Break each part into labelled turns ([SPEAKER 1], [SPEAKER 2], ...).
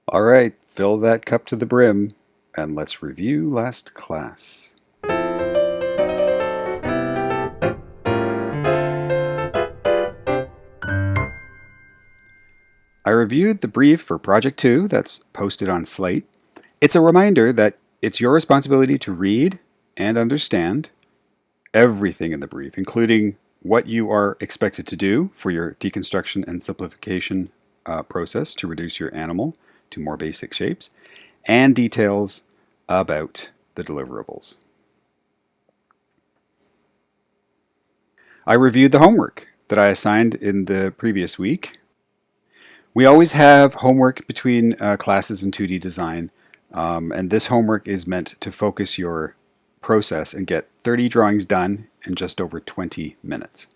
[SPEAKER 1] All right, fill that cup to the brim, and let's review last class. I reviewed the brief for Project 2 that's posted on Slate. It's a reminder that it's your responsibility to read and understand everything in the brief, including what you are expected to do for your deconstruction and simplification process to reduce your animal to more basic shapes, and details about the deliverables. I reviewed the homework that I assigned in the previous week. We always have homework between classes in 2D design, and this homework is meant to focus your process and get 30 drawings done in just over 20 minutes.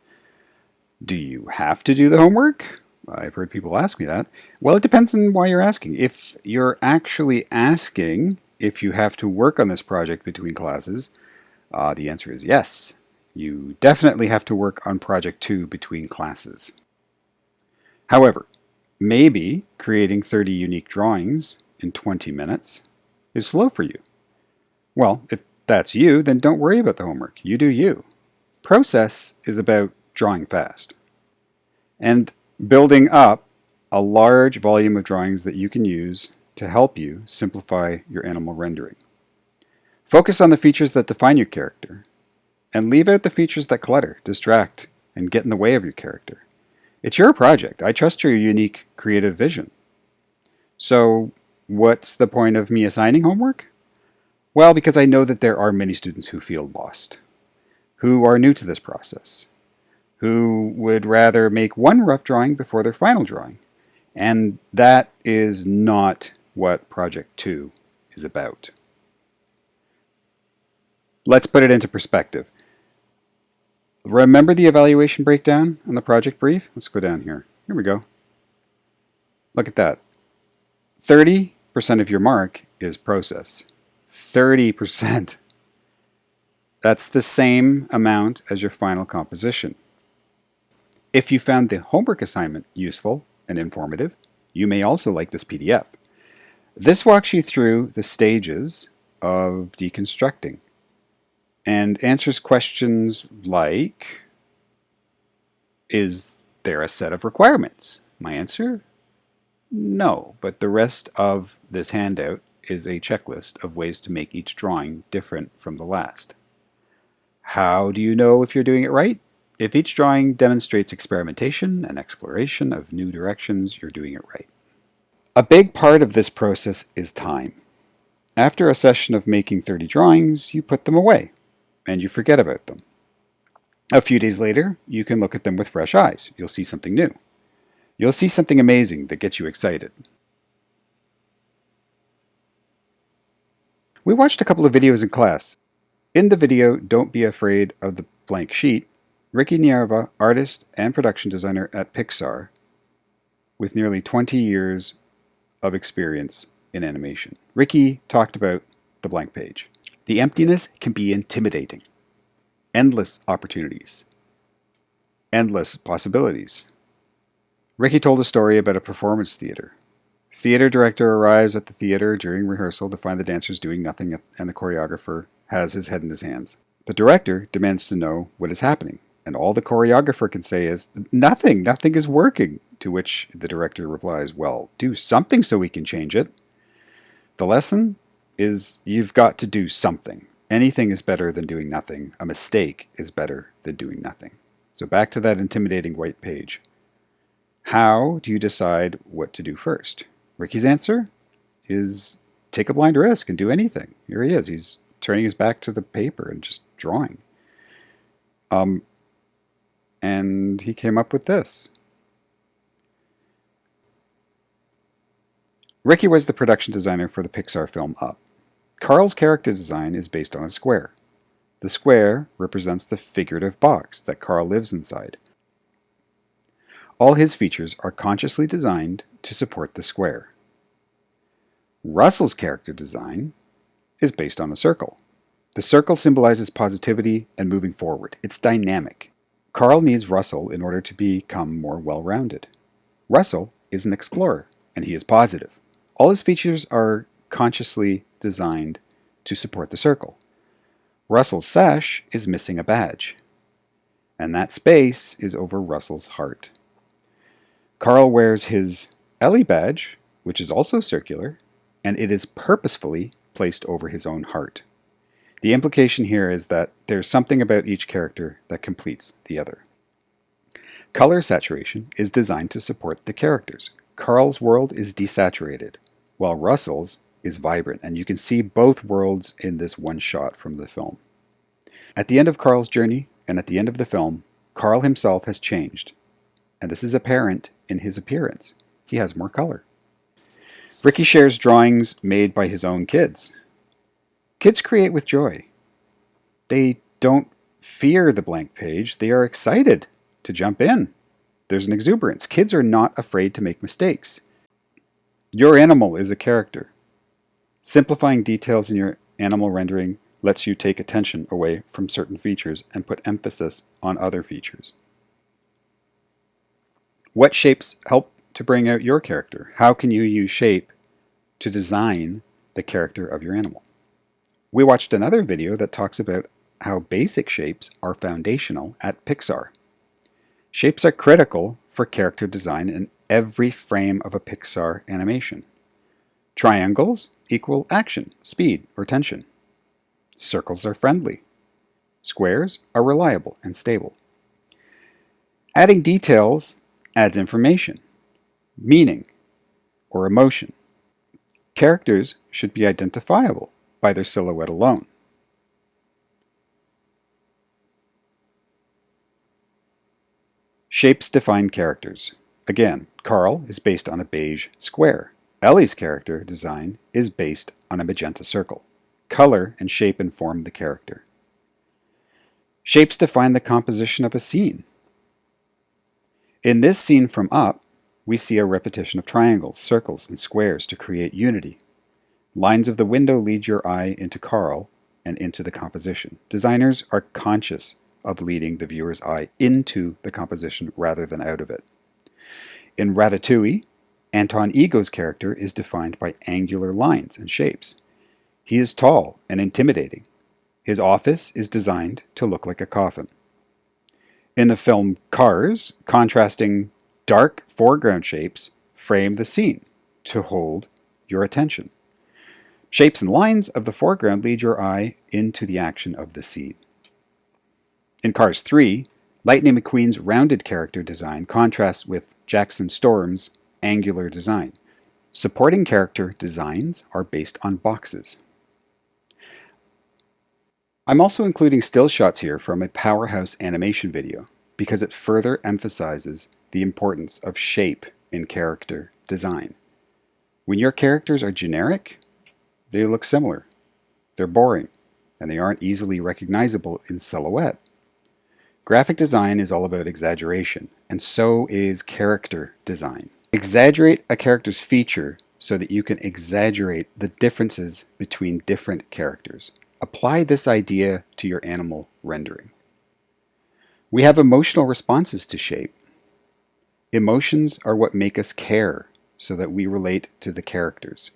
[SPEAKER 1] Do you have to do the homework? I've heard people ask me that. Well, it depends on why you're asking. If you're actually asking if you have to work on this project between classes, the answer is yes. You definitely have to work on Project 2 between classes. However, maybe creating 30 unique drawings in 20 minutes is slow for you. Well, if that's you, then don't worry about the homework. You do you. Process is about drawing fast and building up a large volume of drawings that you can use to help you simplify your animal rendering. Focus on the features that define your character and leave out the features that clutter, distract, and get in the way of your character. It's your project. I trust your unique creative vision. So, what's the point of me assigning homework? Well, because I know that there are many students who feel lost, who are new to this process, who would rather make one rough drawing before their final drawing. And that is not what Project 2 is about. Let's put it into perspective. Remember the evaluation breakdown on the project brief? Let's go down here. Here we go. Look at that. 30% of your mark is process. 30%. That's the same amount as your final composition. If you found the homework assignment useful and informative, you may also like this PDF. This walks you through the stages of deconstructing and answers questions like, is there a set of requirements? My answer? No, but the rest of this handout is a checklist of ways to make each drawing different from the last. How do you know if you're doing it right? If each drawing demonstrates experimentation and exploration of new directions, you're doing it right. A big part of this process is time. After a session of making 30 drawings, you put them away and you forget about them. A few days later, you can look at them with fresh eyes. You'll see something new. You'll see something amazing that gets you excited. We watched a couple of videos in class. In the video, Don't Be Afraid of the Blank Sheet, Ricky Nierva, artist and production designer at Pixar, with nearly 20 years of experience in animation. Ricky talked about the blank page. The emptiness can be intimidating. Endless opportunities. Endless possibilities. Ricky told a story about a performance theater. Theater director arrives at the theater during rehearsal to find the dancers doing nothing and the choreographer has his head in his hands. The director demands to know what is happening, and all the choreographer can say is, nothing is working, to which the director replies, well, do something so we can change it. The lesson is you've got to do something. Anything is better than doing nothing. A mistake is better than doing nothing. So back to that intimidating white page. How do you decide what to do first? Ricky's answer is take a blind risk and do anything. Here he is. He's turning his back to the paper and just drawing. And he came up with this. Ricky was the production designer for the Pixar film Up. Carl's character design is based on a square. The square represents the figurative box that Carl lives inside. All his features are consciously designed to support the square. Russell's character design is based on a circle. The circle symbolizes positivity and moving forward. It's dynamic. Carl needs Russell in order to become more well-rounded. Russell is an explorer, and he is positive. All his features are consciously designed to support the circle. Russell's sash is missing a badge, and that space is over Russell's heart. Carl wears his Ellie badge, which is also circular, and it is purposefully placed over his own heart. The implication here is that there's something about each character that completes the other. Color saturation is designed to support the characters. Carl's world is desaturated, while Russell's is vibrant, and you can see both worlds in this one shot from the film. At the end of Carl's journey, and at the end of the film, Carl himself has changed, and this is apparent in his appearance. He has more color. Ricky shares drawings made by his own kids. Kids create with joy. They don't fear the blank page, they are excited to jump in. There's an exuberance. Kids are not afraid to make mistakes. Your animal is a character. Simplifying details in your animal rendering lets you take attention away from certain features and put emphasis on other features. What shapes help to bring out your character? How can you use shape to design the character of your animal? We watched another video that talks about how basic shapes are foundational at Pixar. Shapes are critical for character design in every frame of a Pixar animation. Triangles equal action, speed, or tension. Circles are friendly. Squares are reliable and stable. Adding details adds information, meaning, or emotion. Characters should be identifiable by their silhouette alone. Shapes define characters. Again, Carl is based on a beige square. Ellie's character design is based on a magenta circle. Color and shape inform the character. Shapes define the composition of a scene. In this scene from Up, we see a repetition of triangles, circles, and squares to create unity. Lines of the window lead your eye into Carl and into the composition. Designers are conscious of leading the viewer's eye into the composition rather than out of it. In Ratatouille, Anton Ego's character is defined by angular lines and shapes. He is tall and intimidating. His office is designed to look like a coffin. In the film Cars, contrasting dark foreground shapes frame the scene to hold your attention. Shapes and lines of the foreground lead your eye into the action of the scene. In Cars 3, Lightning McQueen's rounded character design contrasts with Jackson Storm's angular design. Supporting character designs are based on boxes. I'm also including still shots here from a Powerhouse animation video because it further emphasizes the importance of shape in character design. When your characters are generic, they look similar. They're boring, and they aren't easily recognizable in silhouette. Graphic design is all about exaggeration, and so is character design. Exaggerate a character's feature so that you can exaggerate the differences between different characters. Apply this idea to your animal rendering. We have emotional responses to shape. Emotions are what make us care so that we relate to the characters.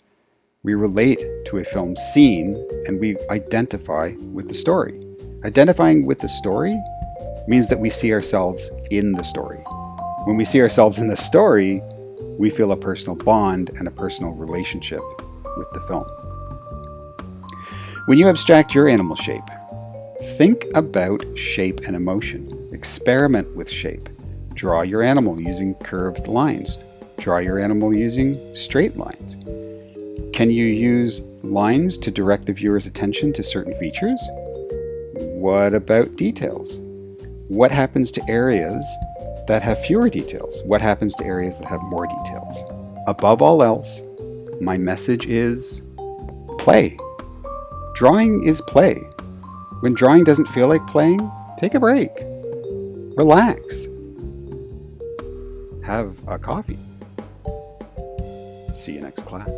[SPEAKER 1] We relate to a film scene and we identify with the story. Identifying with the story means that we see ourselves in the story. When we see ourselves in the story, we feel a personal bond and a personal relationship with the film. When you abstract your animal shape, think about shape and emotion. Experiment with shape. Draw your animal using curved lines. Draw your animal using straight lines. Can you use lines to direct the viewer's attention to certain features? What about details? What happens to areas that have fewer details? What happens to areas that have more details? Above all else, my message is play. Drawing is play. When drawing doesn't feel like playing, take a break. Relax. Have a coffee. See you next class.